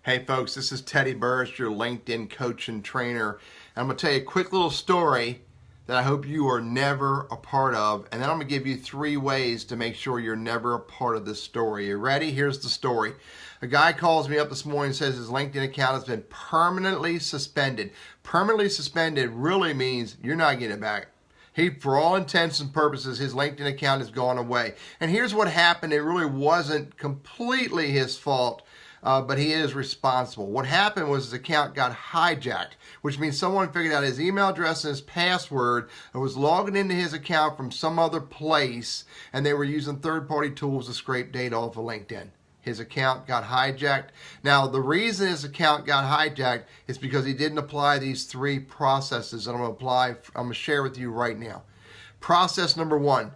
Hey folks, this is Teddy Burris, your LinkedIn coach and trainer. And I'm going to tell you a quick little story that I hope you are never a part of. And then I'm going to give you 3 ways to make sure you're never a part of this story. You ready? Here's the story. A guy calls me up this morning and says his LinkedIn account has been permanently suspended. Permanently suspended really means you're not getting it back. For all intents and purposes, his LinkedIn account has gone away. And here's what happened. It really wasn't completely his fault. But he is responsible. What happened was his account got hijacked, which means someone figured out his email address and his password and was logging into his account from some other place, and they were using third-party tools to scrape data off of LinkedIn. His account got hijacked. Now, the reason his account got hijacked is because he didn't apply these 3 processes that I'm going to share with you right now. Process number 1.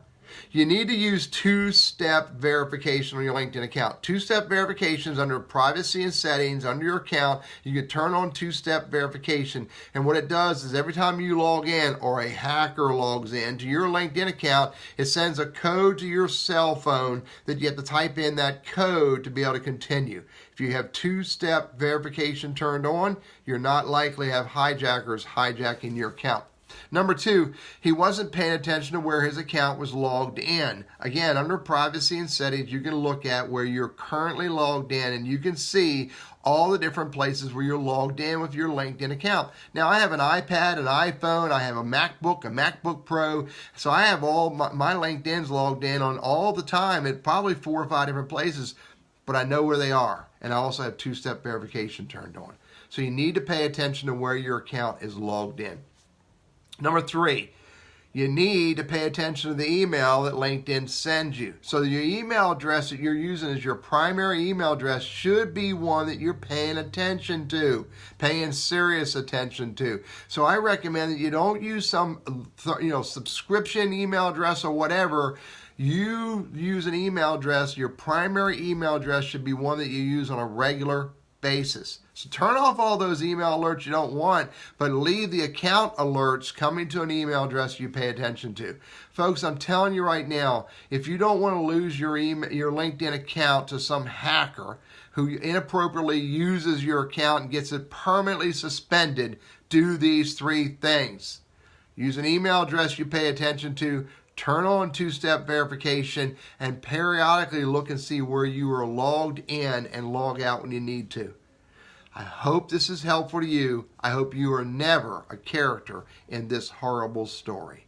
You need to use 2-step verification on your LinkedIn account. 2-step verifications under privacy and settings under your account. You can turn on 2-step verification, and what it does is every time you log in or a hacker logs in to your LinkedIn account, it sends a code to your cell phone that you have to type in that code to be able to continue. If you have 2-step verification turned on, you're not likely to have hijackers hijacking your account. Number 2, he wasn't paying attention to where his account was logged in. Again, under privacy and settings, you can look at where you're currently logged in, and you can see all the different places where you're logged in with your LinkedIn account. Now, I have an iPad, an iPhone, I have a MacBook Pro, so I have all my LinkedIn's logged in on all the time at probably 4 or 5 different places, but I know where they are, and I also have 2-step verification turned on. So you need to pay attention to where your account is logged in. Number 3, you need to pay attention to the email that LinkedIn sends you. So your email address that you're using as your primary email address should be one that you're paying attention to, paying serious attention to. So I recommend that you don't use some subscription email address or whatever. You use an email address. Your primary email address should be one that you use on a regular basis. So turn off all those email alerts you don't want, but leave the account alerts coming to an email address you pay attention to. Folks, I'm telling you right now, if you don't want to lose your LinkedIn account to some hacker who inappropriately uses your account and gets it permanently suspended, do these 3 things. Use an email address you pay attention to, turn on 2-step verification, and periodically look and see where you are logged in and log out when you need to. I hope this is helpful to you. I hope you are never a character in this horrible story.